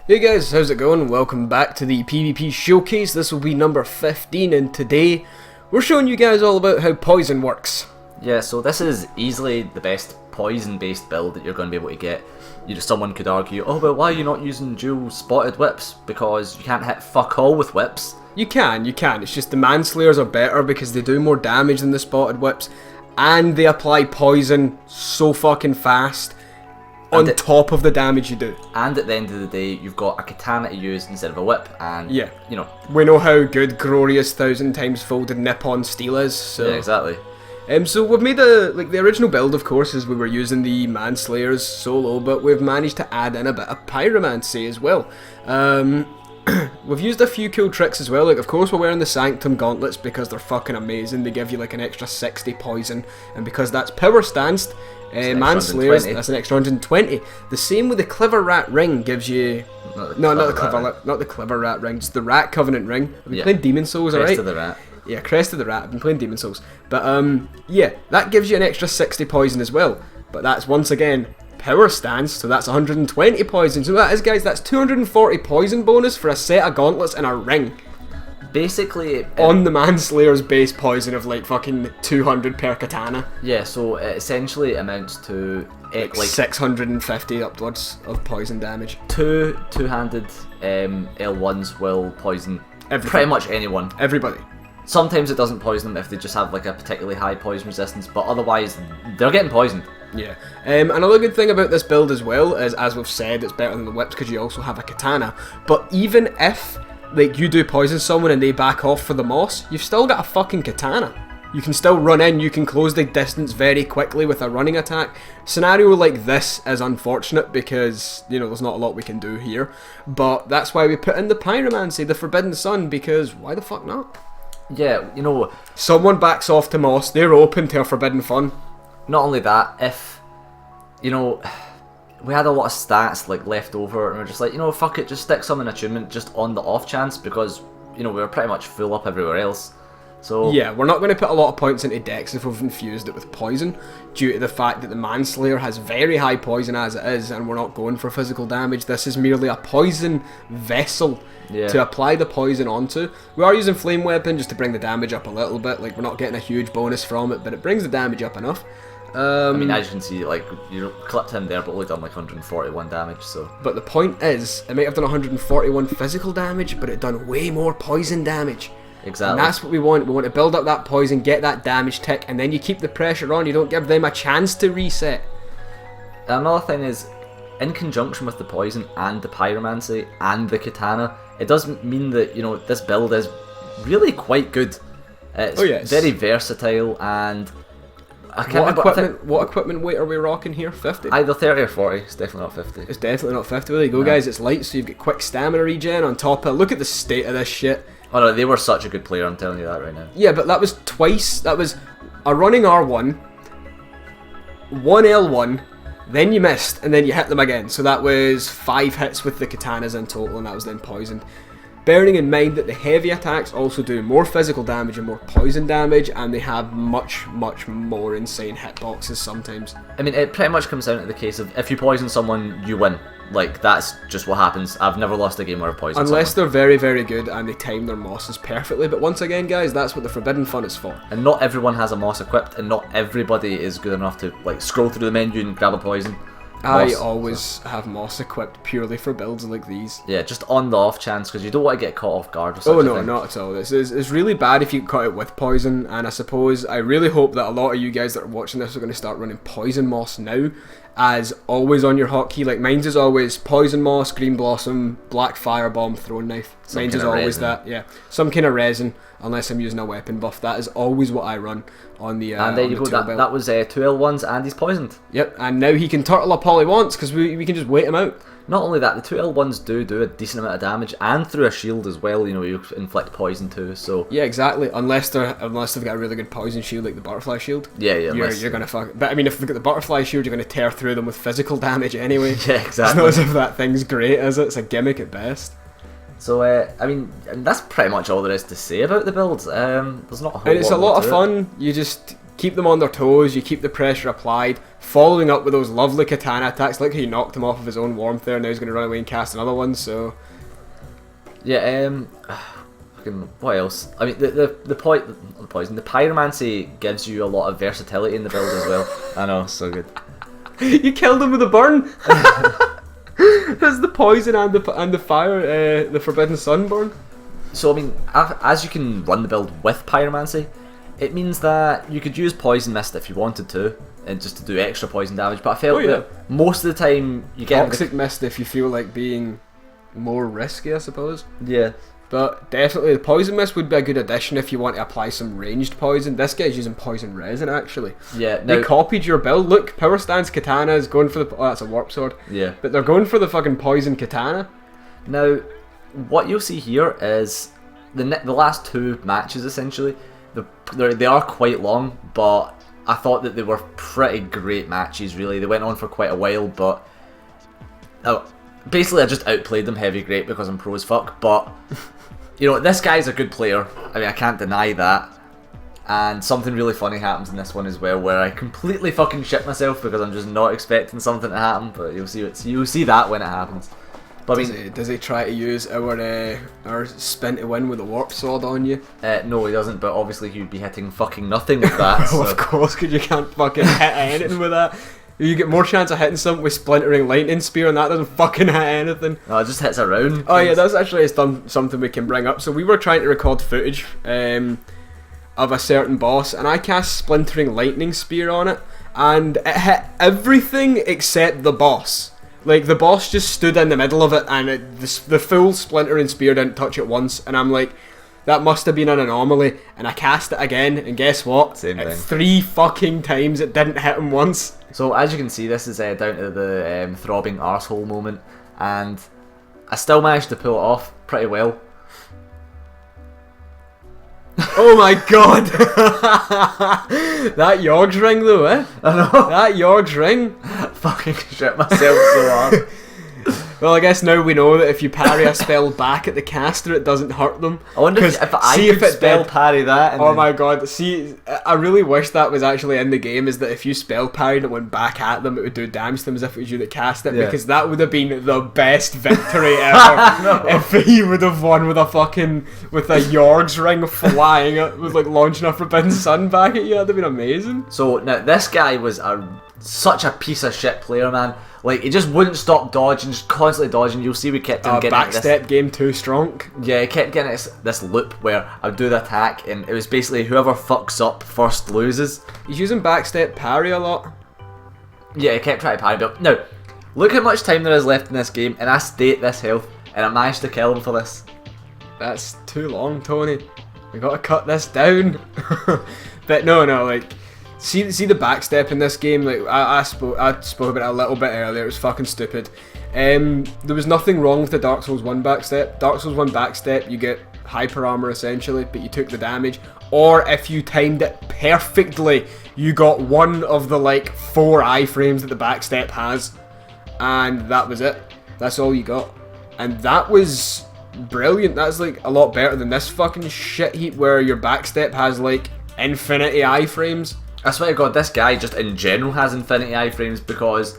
Hey guys, how's it going? Welcome back to the PvP Showcase. This will be number 15 and today we're showing you guys all about how poison works. Yeah, so this is easily the best poison-based build that you're going to be able to get. Someone could argue, oh, but why are you not using dual spotted whips? Because you can't hit fuck all with whips. You can. It's just the Manslayers are better because they do more damage than the spotted whips and they apply poison so fucking fast on top of the damage you do. And at the end of the day, you've got a katana to use instead of a whip, and yeah, we know how good Glorious 1000 times folded Nippon Steel is. So. Yeah, exactly. So we've made the original build, of course, is we were using the Manslayers solo, but we've managed to add in a bit of pyromancy as well. We've used a few cool tricks as well. Like, of course, we're wearing the Sanctum gauntlets because they're fucking amazing. They give you like an extra 60 poison, and because that's power stanced, Manslayers, that's an extra 120. The same with the Clever Rat ring gives you... not the Clever Rat ring, just the Rat Covenant ring. I've been playing Demon Souls, alright? Crest of the Rat. Yeah, Crest of the Rat. I've been playing Demon Souls. But, yeah, that gives you an extra 60 poison as well. But that's, once again, power stance, so that's 120 poison. So that is, guys, that's 240 poison bonus for a set of gauntlets and a ring. Basically, on the Manslayer's base poison of like fucking 200 per katana. Yeah, so it essentially amounts to like 650 upwards of poison damage. Two-handed L1s will poison pretty much anyone. Everybody. Sometimes it doesn't poison them if they just have like a particularly high poison resistance, but otherwise they're getting poisoned. Yeah. Another good thing about this build as well is, as we've said, it's better than the whips because you also have a katana. But even if like you do poison someone and they back off for the moss, you've still got a fucking katana. You can still run in, you can close the distance very quickly with a running attack. Scenario like this is unfortunate because, there's not a lot we can do here. But that's why we put in the Pyromancy, the Forbidden Sun, because why the fuck not? Yeah, someone backs off to moss, they're open to a Forbidden Fun. Not only that, if, we had a lot of stats like left over, and we're just like, fuck it, just stick some in attunement just on the off chance because, we were pretty much full up everywhere else. So yeah, we're not going to put a lot of points into Dex if we've infused it with poison, due to the fact that the Manslayer has very high poison as it is, and we're not going for physical damage. This is merely a poison vessel to apply the poison onto. We are using Flame Weapon just to bring the damage up a little bit. Like, we're not getting a huge bonus from it, but it brings the damage up enough. I mean, as you can see, like, you clipped him there, but only done like 141 damage, so... But the point is, it might have done 141 physical damage, but it done way more poison damage. Exactly. And that's what we want. We want to build up that poison, get that damage tick, and then you keep the pressure on. You don't give them a chance to reset. Another thing is, in conjunction with the poison and the pyromancy and the katana, it does mean that, this build is really quite good. It's very versatile, and... What equipment weight are we rocking here? 50? Either 30 or 40. It's definitely not 50. It's definitely not 50. Well, there you go, guys. It's light, so you've got quick stamina regen on top of it. Look at the state of this shit. Oh no, they were such a good player, I'm telling you that right now. Yeah, but that was twice. That was a running R1, one L1, then you missed, and then you hit them again. So that was 5 hits with the katanas in total, and that was then poisoned. Bearing in mind that the heavy attacks also do more physical damage and more poison damage, and they have much, much more insane hitboxes sometimes. I mean, it pretty much comes down to the case of if you poison someone, you win. Like, that's just what happens. I've never lost a game where I've poisoned someone. Unless they're very, very good and they time their mosses perfectly. But once again, guys, that's what the Forbidden Fun is for. And not everyone has a moss equipped, and not everybody is good enough to like scroll through the menu and grab a poison. I always have moss equipped purely for builds like these. Yeah, just on the off chance, because you don't want to get caught off guard or something. Oh no, not at all. It's really bad if you get caught out with poison, and I suppose I really hope that a lot of you guys that are watching this are going to start running poison moss now, as always on your hotkey. Like, mine's is always poison moss, green blossom, black firebomb, throwing knife. Mine's is always resin. That, yeah. Some kind of resin, unless I'm using a weapon buff. That is always what I run on the and there you go, that was 2 L1s and he's poisoned. Yep, and now he can turtle up all he wants because we can just wait him out. Not only that, the 2 L1s do a decent amount of damage, and through a shield as well, you inflict poison too, so... Yeah, exactly, unless they've got a really good poison shield like the butterfly shield. Yeah, You're gonna fuck... But I mean, if they've got the butterfly shield, you're gonna tear through them with physical damage anyway. Yeah, exactly. It's not as if that thing's great, is it? It's a gimmick at best. So, I mean, that's pretty much all there is to say about the build. There's not a whole lot. And it's a lot of fun. You just keep them on their toes, you keep the pressure applied, following up with those lovely katana attacks, like how you knocked him off of his own warmth there, and now he's going to run away and cast another one, so... Yeah, what else? I mean, the poison, the pyromancy gives you a lot of versatility in the build as well. I know, so good. You killed him with a burn! That's the poison and the fire, the Forbidden Sunburn. So, I mean, as you can run the build with pyromancy, it means that you could use Poison Mist if you wanted to, and just to do extra poison damage, but I felt that most of the time you get... Toxic Mist if you feel like being more risky, I suppose. Yeah. But definitely the Poison Mist would be a good addition if you want to apply some ranged poison. This guy's using Poison Resin, actually. Yeah. They copied your build. Look, Power Stance Katana is going for the... Oh, that's a Warp Sword. Yeah. But they're going for the fucking Poison Katana. Now, what you'll see here is the last two matches, essentially. They are quite long, but I thought that they were pretty great matches, really. They went on for quite a while, but... basically, I just outplayed them heavy great because I'm pro as fuck, but... You know, this guy's a good player. I mean, I can't deny that. And something really funny happens in this one as well, where I completely fucking shit myself because I'm just not expecting something to happen, but you'll see that when it happens. But does he try to use our spin to win with a warp sword on you? No, he doesn't, but obviously he'd be hitting fucking nothing with that. So. Of course, because you can't fucking hit anything with that. You get more chance of hitting something with Splintering Lightning Spear, and that doesn't fucking hit anything. No, it just hits around. Oh yeah, that's actually something we can bring up. So we were trying to record footage of a certain boss, and I cast Splintering Lightning Spear on it, and it hit everything except the boss. Like, the boss just stood in the middle of it, and the full Splintering Spear didn't touch it once, and I'm like, that must have been an anomaly, and I cast it again, and guess what? Same thing. 3 fucking times it didn't hit him once. So as you can see, this is down to the throbbing arsehole moment, and I still managed to pull it off pretty well. Oh my god! That Yorg's ring though, eh? I know. That Yorg's ring. Fucking shit myself so hard. Well, I guess now we know that if you parry a spell back at the caster, it doesn't hurt them. I wonder if I could spell parry that. And oh my god! See, I really wish that was actually in the game. Is that if you spell parried and went back at them, it would do damage to them as if it was you that cast it. Yeah. Because that would have been the best victory ever. No. If he would have won with a Yorg's ring flying, it was like launching a Forbidden Sun back at you. That'd have been amazing. So now this guy was such a piece of shit player, man. Like, he just wouldn't stop dodging, just constantly dodging. You'll see we kept him getting backstep game too strong. Yeah, he kept getting this loop where I'd do the attack, and it was basically whoever fucks up first loses. He's using backstep parry a lot. Yeah, he kept trying to parry, but now, look how much time there is left in this game, and I stay at this health, and I managed to kill him for this. That's too long, Tony. We gotta cut this down. But no, like... See the backstep in this game. Like I spoke about it a little bit earlier. It was fucking stupid. There was nothing wrong with the Dark Souls 1 backstep. Dark Souls 1 backstep, you get hyper armor essentially, but you took the damage. Or if you timed it perfectly, you got one of the like 4 iframes that the backstep has, and that was it. That's all you got, and that was brilliant. That's like a lot better than this fucking shit heap where your backstep has like infinity iframes. I swear to God, this guy just in general has infinity iframes because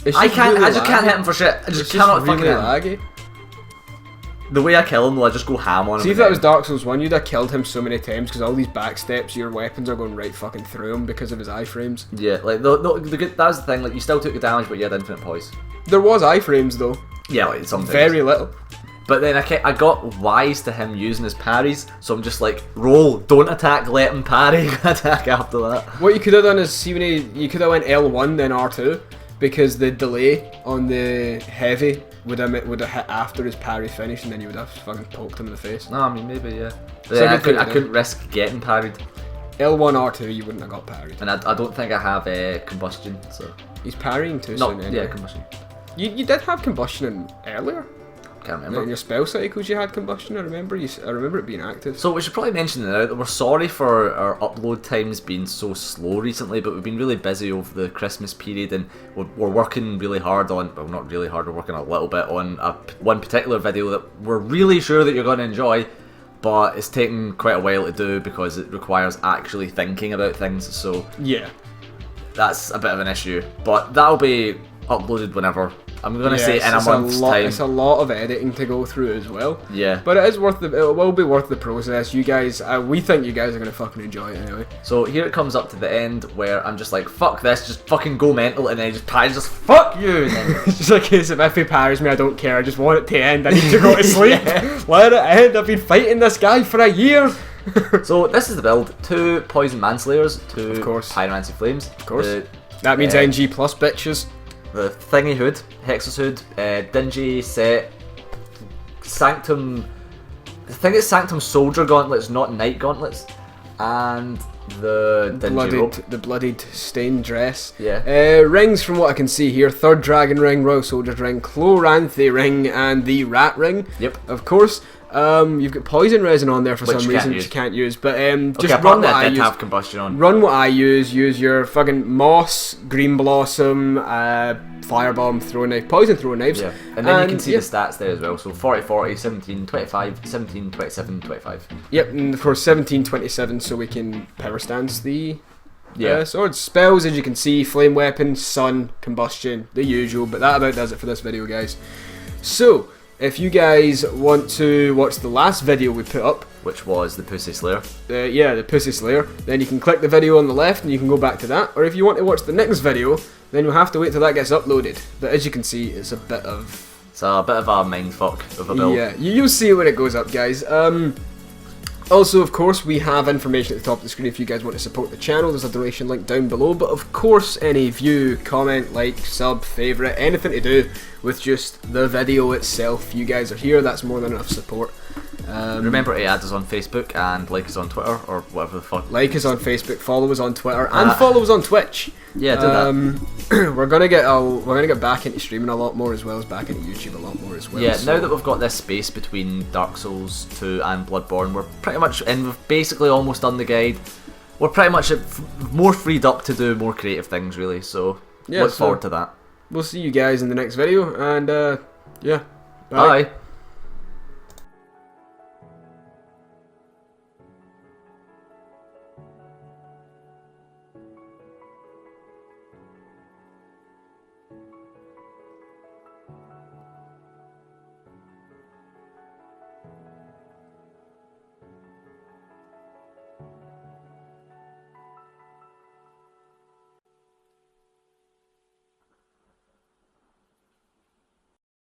I just can't hit him for shit. I just cannot really fucking hit him. Laggy. The way I kill him, I just go ham on him. See if that was Dark Souls 1, you'd have killed him so many times because all these backsteps, your weapons are going right fucking through him because of his iframes. Yeah, like that was the thing. Like you still took the damage, but you had infinite poise. There was iframes though. Yeah, like something. Very little. But then I got wise to him using his parries, so I'm just like, roll, don't attack, let him parry, attack after that. What you could have done is, see when you could have went L1 then R2, because the delay on the heavy would have hit after his parry finished, and then you would have fucking poked him in the face. No, I mean maybe yeah. But so I couldn't risk getting parried. L1 R2 you wouldn't have got parried. And I don't think I have combustion, so. He's parrying too soon anyway. Yeah, combustion. You did have combustion earlier. Can't remember. In your spell cycles you had combustion, I remember it being active. So we should probably mention now that we're sorry for our upload times being so slow recently, but we've been really busy over the Christmas period, and we're working really hard on, well not really hard, we're working a little bit on one particular video that we're really sure that you're going to enjoy, but it's taken quite a while to do because it requires actually thinking about things, so yeah, that's a bit of an issue. But that'll be uploaded whenever. I'm gonna say in a month's time. It's a lot of editing to go through as well. Yeah. But it will be worth the process. You guys, we think you guys are gonna fucking enjoy it anyway. So here it comes up to the end where I'm just like, fuck this, just fucking go mental, and then just fuck you. And then it's just a case of if he parries me, I don't care. I just want it to end. I need to go to sleep. Yeah. Let it end. I've been fighting this guy for a year. So this is the build: 2 Poison Manslayers, 2 of course. Pyromancy Flames. Of course. That means NG plus bitches. The Thingy Hood, Hexus Hood, Dingy Set, Sanctum. I think it's Sanctum Soldier Gauntlets, not Knight Gauntlets, and the Dingy Robe. The bloodied stained dress. Yeah. Rings from what I can see here: Third Dragon Ring, Royal Soldier's Ring, Chloranthe Ring, and the Rat Ring. Yep. Of course. You've got poison resin on there for some reason which you can't use, but just run what I use. Have combustion on. Run what I use. Use your fucking moss, green blossom, firebomb, throwing knife, poison throwing knives. Yeah, and then you can see the stats there as well. So 40, 40, 17, 25, 17, 27, 25. Yep, and of course 17, 27, so we can power stance the swords. Spells, as you can see: flame weapon, sun, combustion, the usual. But that about does it for this video, guys. So, if you guys want to watch the last video we put up, which was the Pussy Slayer, the Pussy Slayer, then you can click the video on the left and you can go back to that. Or if you want to watch the next video, then you'll have to wait till that gets uploaded. But as you can see, it's a bit of a mindfuck of a build. Yeah, you'll see when it goes up, guys. Also, of course, we have information at the top of the screen if you guys want to support the channel. There's a donation link down below. But of course, any view, comment, like, sub, favourite, anything to do with just the video itself, you guys are here. That's more than enough support. Remember to add us on Facebook and like us on Twitter or whatever the fuck. Like us on Facebook, follow us on Twitter, and follow us on Twitch. Yeah, do that. We're gonna get back into streaming a lot more, as well as back into YouTube a lot more as well. Yeah, so now that we've got this space between Dark Souls 2 and Bloodborne, we're pretty much, and we've basically almost done the guide. We're pretty much more freed up to do more creative things, really. So look forward to that. We'll see you guys in the next video, and yeah, bye.